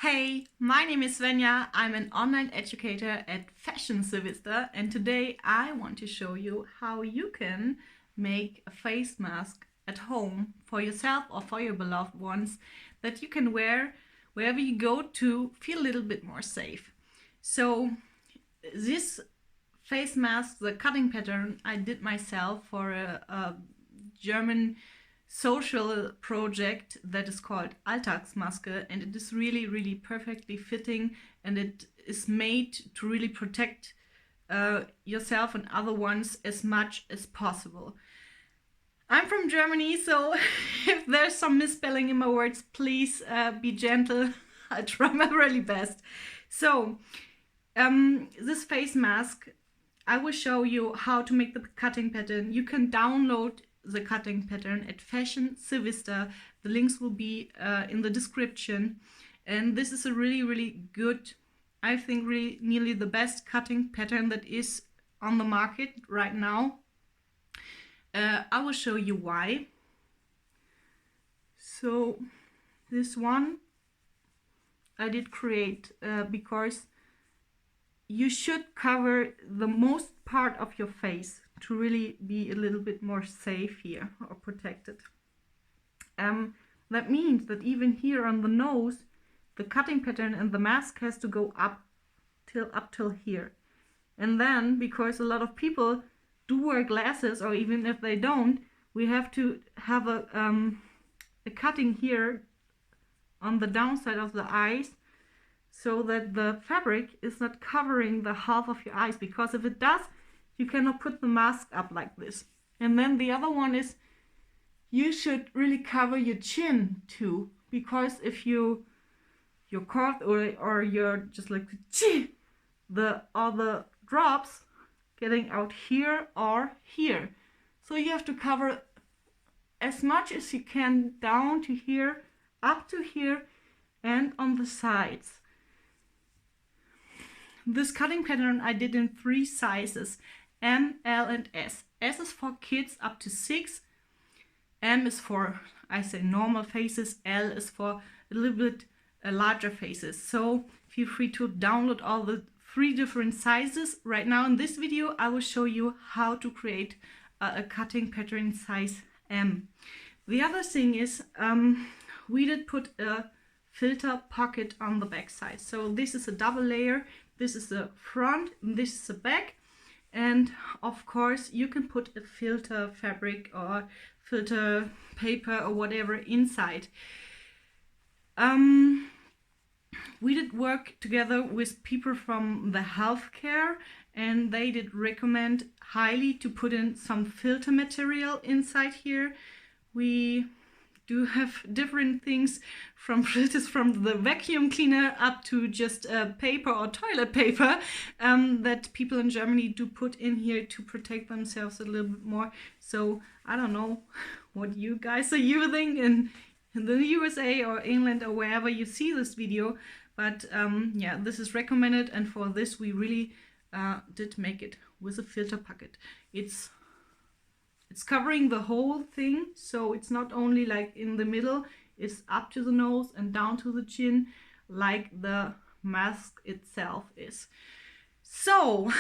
Hey, my name is Svenja. I'm an online educator at Fashion Servister, and today I want to show you how you can make a face mask at home for yourself or for your beloved ones that you can wear wherever you go to feel a little bit more safe. So this face mask, the cutting pattern, I did myself for a German social project that is called Alltagsmaske, and it is really perfectly fitting, and it is made to really protect yourself and other ones as much as possible. I'm from Germany, so if there's some misspelling in my words, please be gentle. I try my really best. So this face mask, I will show you how to make the cutting pattern. You can download the cutting pattern at Fashion Servister. The links will be in the description. And this is a really good, I think really nearly the best cutting pattern that is on the market right now. I will show you why. So this one I did create because you should cover the most part of your face to really be a little bit more safe here or protected. That means that even here on the nose, the cutting pattern and the mask has to go up till here. And then, because a lot of people do wear glasses, or even if they don't, we have to have a cutting here on the downside of the eyes, so that the fabric is not covering the half of your eyes, because if it does, you cannot put the mask up like this. And then the other one is you should really cover your chin too, because if your cough or you're just like all the drops getting out here or here. So you have to cover as much as you can down to here, up to here, and on the sides. This cutting pattern I did in 3 sizes: M, L, and S. S is for kids up to 6. M is for, I say, normal faces. L is for a little bit larger faces. So feel free to download all the 3 different sizes. Right now in this video, I will show you how to create a cutting pattern size M. The other thing is we did put a filter pocket on the back side. So this is a double layer. This is the front and this is the back. And of course you can put a filter fabric or filter paper or whatever inside. We did work together with people from the healthcare, and they did recommend highly to put in some filter material inside here. We do have different things, from filters from the vacuum cleaner up to just paper or toilet paper that people in Germany do put in here to protect themselves a little bit more. So I don't know what you guys are using in the USA or England or wherever you see this video, but yeah, this is recommended, and for this we really did make it with a filter pocket. It's covering the whole thing, so it's not only like in the middle, it's up to the nose and down to the chin like the mask itself is. So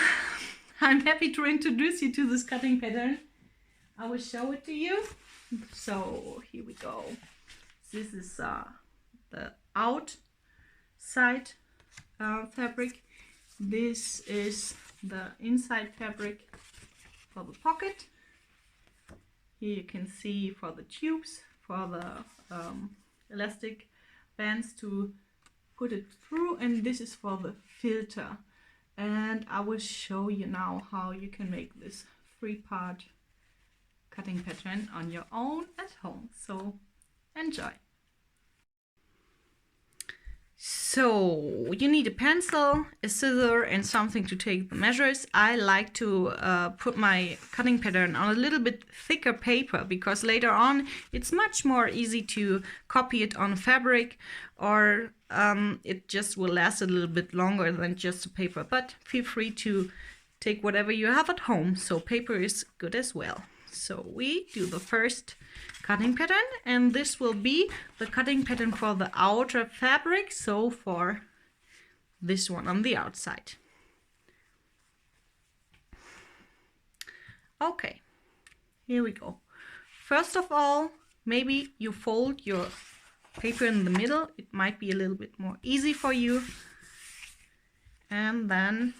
I'm happy to introduce you to this cutting pattern. I will show it to you. So here we go. This is the outside fabric. This is the inside fabric for the pocket. Here you can see for the tubes, for the elastic bands to put it through, and this is for the filter. And I will show you now how you can make this 3-part cutting pattern on your own at home. So enjoy. So you need a pencil, a scissor, and something to take the measures. I like to put my cutting pattern on a little bit thicker paper, because later on it's much more easy to copy it on fabric, or it just will last a little bit longer than just a paper. But feel free to take whatever you have at home, so paper is good as well. So we do the first cutting pattern, and this will be the cutting pattern for the outer fabric, so for this one on the outside. Okay, here we go. First of all, maybe you fold your paper in the middle. It might be a little bit more easy for you. And then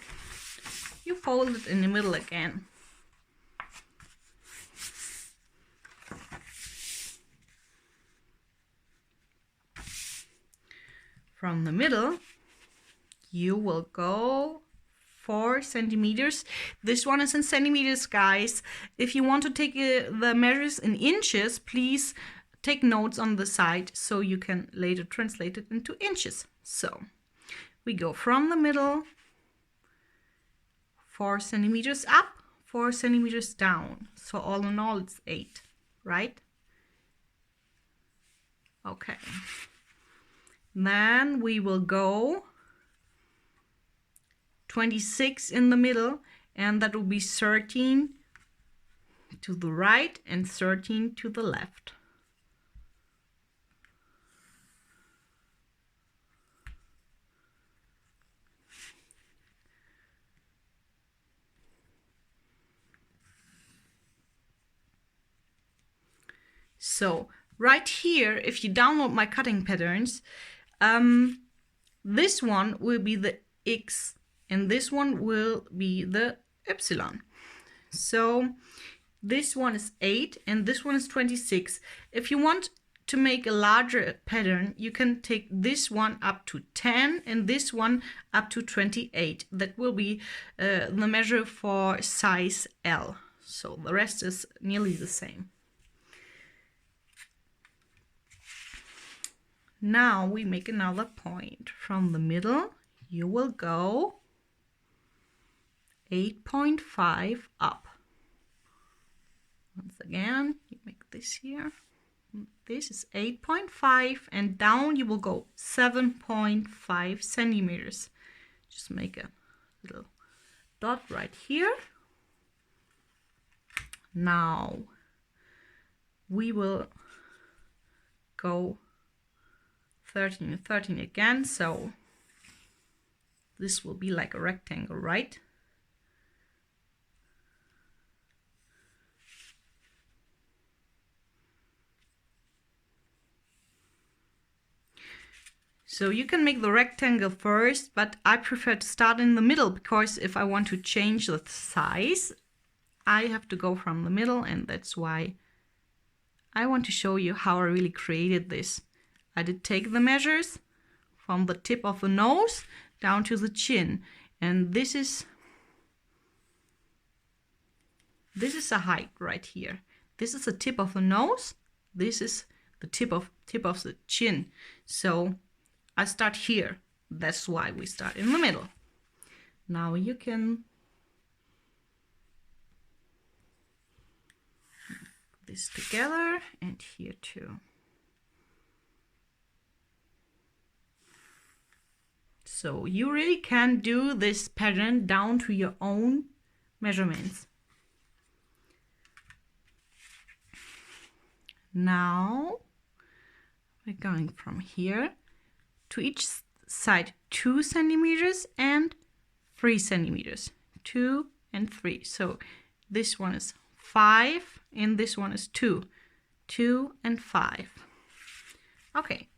you fold it in the middle again. From the middle, you will go 4 centimeters. This one is in centimeters, guys. If you want to take the measures in inches, please take notes on the side so you can later translate it into inches. So we go from the middle, 4 centimeters up, 4 centimeters down. So all in all, it's 8, right? Okay. Then we will go 26 in the middle, and that will be 13 to the right and 13 to the left. So right here, if you download my cutting patterns, this one will be the X and this one will be the Y. So this one is 8 and this one is 26. If you want to make a larger pattern, you can take this one up to 10 and this one up to 28. That will be the measure for size L. So the rest is nearly the same. Now we make another point. From the middle, you will go 8.5 up. Once again, you make this here. This is 8.5 and down you will go 7.5 centimeters. Just make a little dot right here. Now we will go 13 and 13 again, so this will be like a rectangle, right? So you can make the rectangle first, but I prefer to start in the middle because if I want to change the size, I have to go from the middle, and that's why I want to show you how I really created this. I did take the measures from the tip of the nose down to the chin, and this is a height right here. This is the tip of the nose. This is the tip of the chin. So I start here. That's why we start in the middle. Now you can put this together and here too. So you really can do this pattern down to your own measurements. Now we're going from here to each side 2 centimeters and 3 centimeters. 2 and 3. So this one is 5 and this one is 2. 2 and 5. Okay,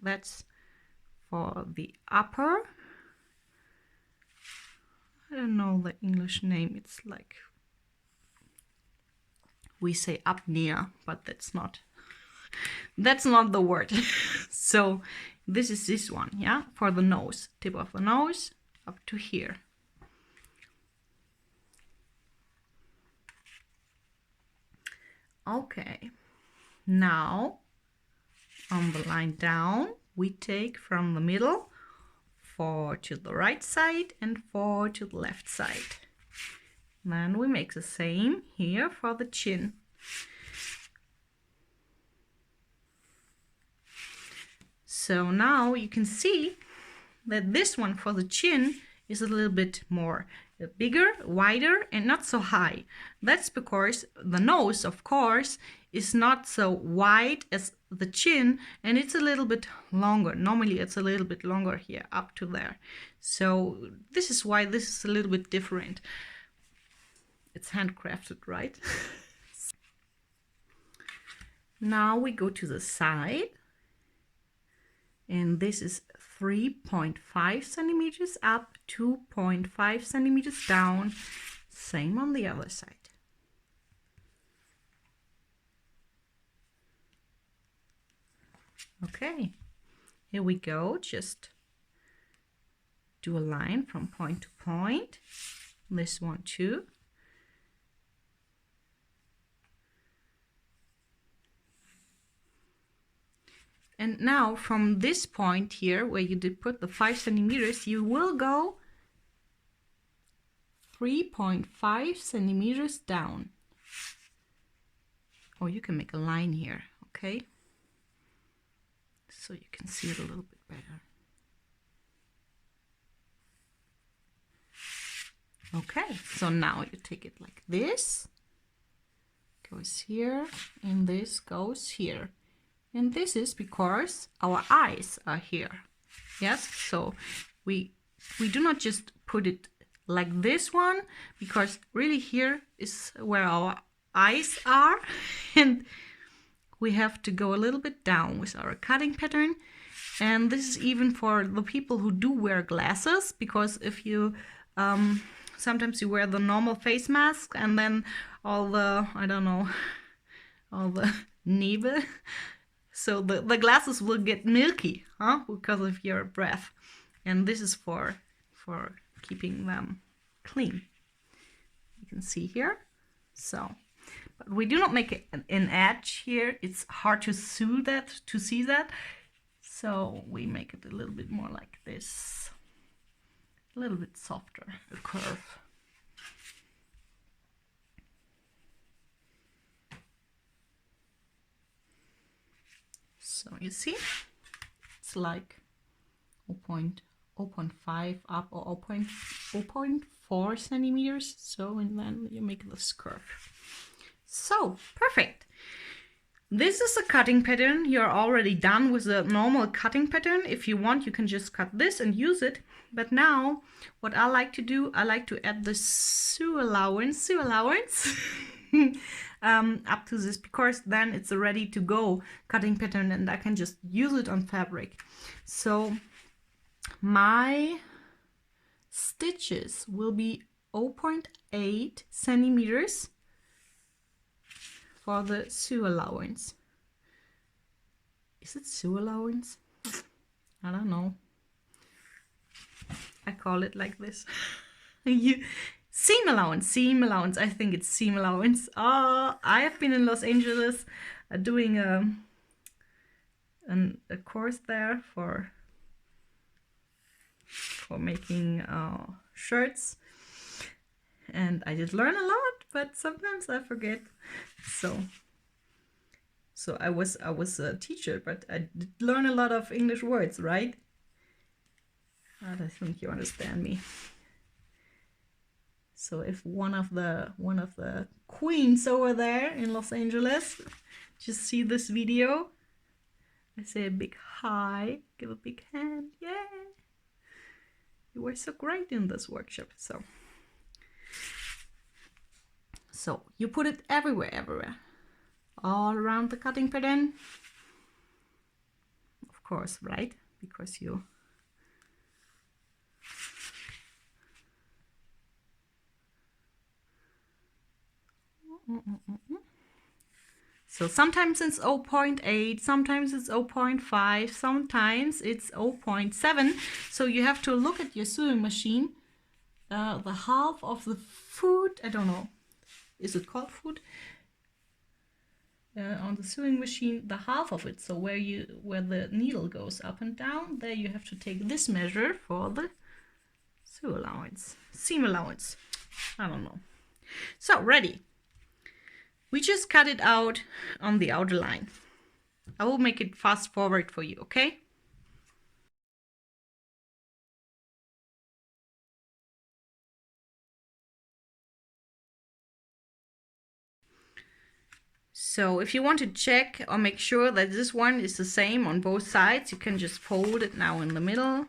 that's for the upper. I don't know the English name. It's like we say up near, but that's not the word. So this is this one, yeah, for the nose, tip of the nose up to here. Okay, now on the line down, we take from the middle 4 to the right side and 4 to the left side. Then we make the same here for the chin. So now you can see that this one for the chin is a little bit more bigger, wider, and not so high. That's because the nose, of course, is not so wide as the chin, and it's a little bit longer. Normally it's a little bit longer here up to there. So this is why this is a little bit different. It's handcrafted, right? Now we go to the side, and this is 3.5 centimeters up, 2.5 centimeters down. Same on the other side. Okay, here we go. Just do a line from point to point. This one too. And now from this point here, where you did put the 5 centimeters, you will go 3.5 centimeters down. Or you can make a line here, okay? So you can see it a little bit better. Okay, so now you take it like this, goes here, and this goes here. And this is because our eyes are here. Yes, so we do not just put it like this one, because really here is where our eyes are, and we have to go a little bit down with our cutting pattern. And this is even for the people who do wear glasses, because if you sometimes you wear the normal face mask and then all the, I don't know, all the nebel. So the glasses will get milky, huh? Because of your breath. And this is for keeping them clean. You can see here. So, but we do not make an edge here. It's hard to see that. So we make it a little bit more like this. A little bit softer, a curve. So you see, it's like 0.5 up or 0.4 centimeters. So, and then you make this curve. So, perfect. This is a cutting pattern. You're already done with the normal cutting pattern. If you want, you can just cut this and use it. But now, what I like to do, I like to add the sew allowance up to this, because then it's a ready to go cutting pattern and I can just use it on fabric. So my stitches will be 0.8 centimeters for the sew allowance. Is it sew allowance? I don't know. I call it like this. Seam allowance. I think it's seam allowance. I have been in Los Angeles doing a course there for making shirts, and I did learn a lot, but sometimes I forget. So I was a teacher, but I did learn a lot of English words, right? I think you understand me. So if one of the queens over there in Los Angeles just see this video, I say a big hi, give a big hand, yay! You were so great in this workshop. So you put it everywhere, all around the cutting pattern, of course, right? Because you So sometimes it's 0.8, sometimes it's 0.5, sometimes it's 0.7. So you have to look at your sewing machine. The half of the foot, I don't know, is it called foot? On the sewing machine, the half of it, so where the needle goes up and down, there you have to take this measure for the sew allowance, seam allowance, I don't know. So ready. We just cut it out on the outer line. I will make it fast forward for you, okay? So if you want to check or make sure that this one is the same on both sides, you can just fold it now in the middle.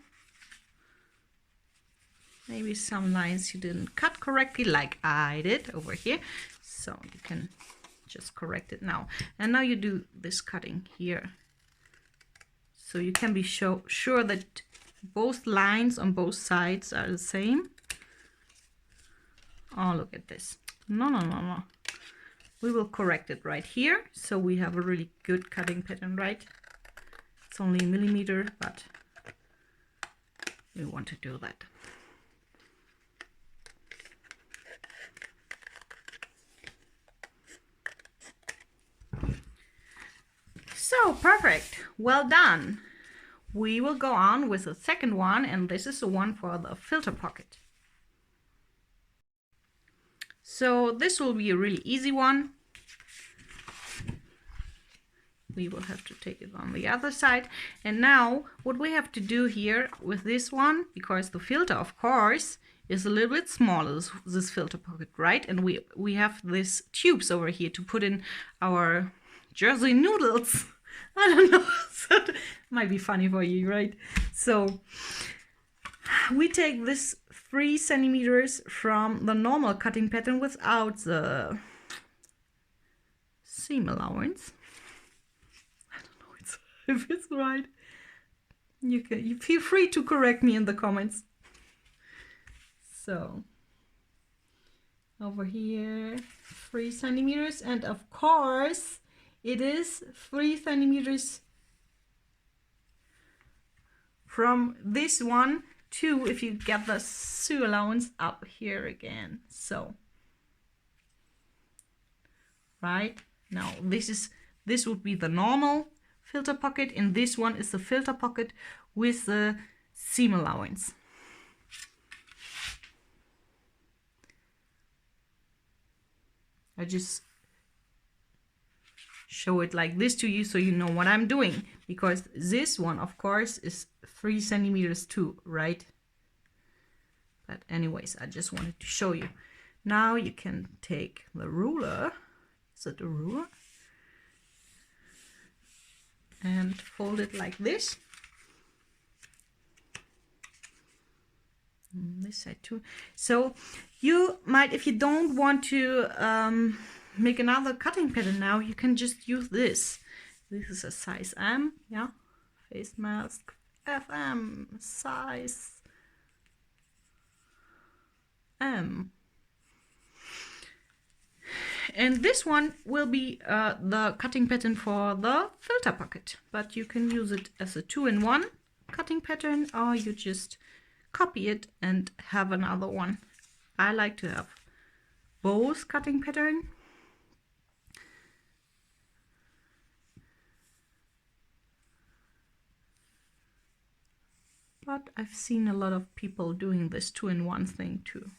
Maybe some lines you didn't cut correctly, like I did over here. So you can just correct it now. And now you do this cutting here. So you can be sure that both lines on both sides are the same. Oh, look at this. No. We will correct it right here. So we have a really good cutting pattern, right? It's only a millimeter, but we want to do that. So perfect, well done. We will go on with the second one, and this is the one for the filter pocket. So this will be a really easy one. We will have to take it on the other side. And now what we have to do here with this one, because the filter of course is a little bit smaller, this filter pocket, right? And we have these tubes over here to put in our Jersey noodles. I don't know, that might be funny for you, right? So we take this 3 centimeters from the normal cutting pattern without the seam allowance. I don't know if it's right. You feel free to correct me in the comments. So over here 3 centimeters, and of course it is 3 centimeters from this one to, if you get the seam allowance up here again. So right now this would be the normal filter pocket, and this one is the filter pocket with the seam allowance. I just show it like this to you so you know what I'm doing, because this one of course is 3 centimeters too, right? But anyways, I just wanted to show you. Now you can take the ruler, is it a ruler? And fold it like this. And this side too. So you might, if you don't want to make another cutting pattern now, you can just use this. This is a size M, yeah, face mask, FM, size M. And this one will be the cutting pattern for the filter pocket, but you can use it as a 2-in-1 cutting pattern, or you just copy it and have another one. I like to have both cutting pattern. But I've seen a lot of people doing this 2-in-1 thing too.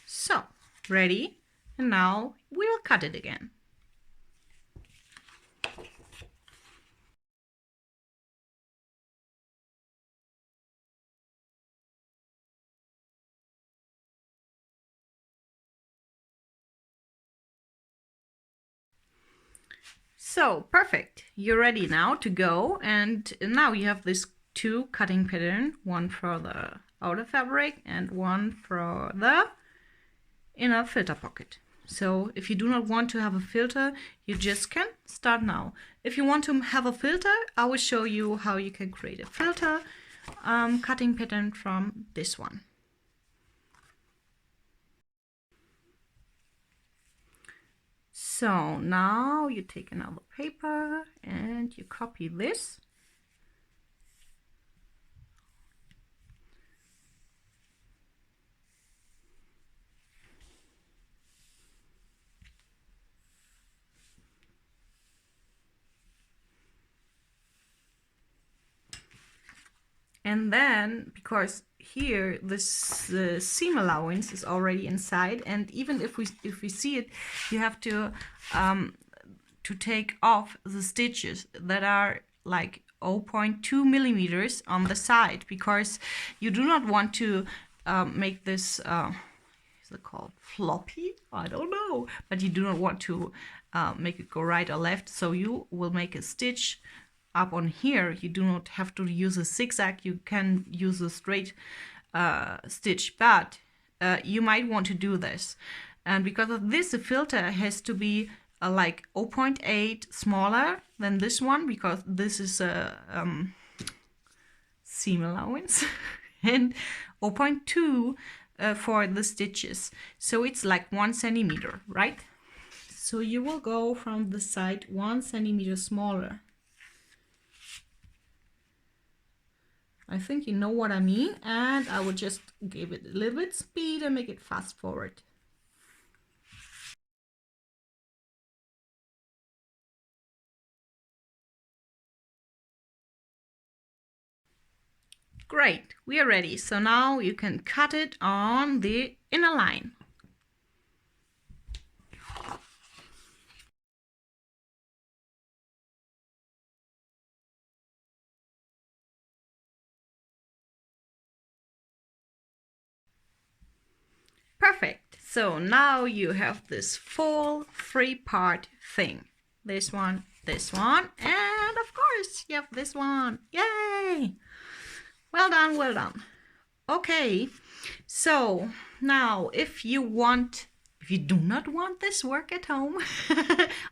So, ready? And now we will cut it again. So, perfect. You're ready now to go, and now you have this 2 cutting pattern, one for the outer fabric and one for the inner filter pocket. So if you do not want to have a filter, you just can start now. If you want to have a filter, I will show you how you can create a filter cutting pattern from this one. So now you take another paper and you copy this. And then, because here the seam allowance is already inside, and even if we see it, you have to take off the stitches that are like 0.2 millimeters on the side, because you do not want to make this is it called floppy? I don't know, but you do not want to make it go right or left, so you will make a stitch up on here. You do not have to use a zigzag, you can use a straight stitch, but you might want to do this. And because of this, the filter has to be like 0.8 smaller than this one, because this is a seam allowance, and 0.2 for the stitches. So it's like 1 centimeter, right? So you will go from the side 1 centimeter smaller. I think you know what I mean, and I will just give it a little bit speed and make it fast forward. Great, we are ready. So now you can cut it on the inner line. Perfect. So now you have this full 3-part thing. This one, and of course you have this one. Yay! Well done, well done. Okay, so now if you do not want this work at home,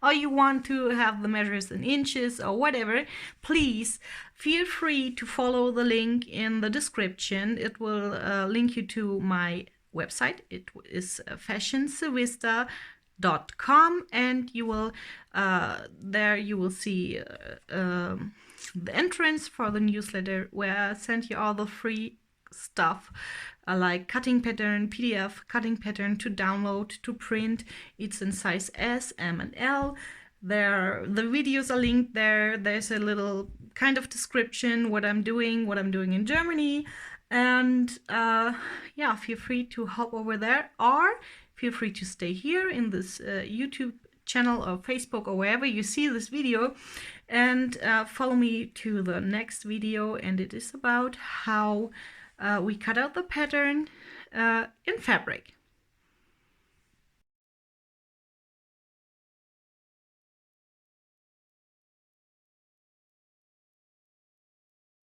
or you want to have the measures in inches or whatever, please feel free to follow the link in the description. It will link you to my website. It is fashionsevista.com, and you will there you will see the entrance for the newsletter, where I send you all the free stuff like cutting pattern, PDF cutting pattern to download, to print. It's in size S, M, and L. There, the videos are linked there. There's a little kind of description what I'm doing in Germany, and yeah, feel free to hop over there, or feel free to stay here in this YouTube channel or Facebook or wherever you see this video, and follow me to the next video, and it is about how we cut out the pattern in fabric.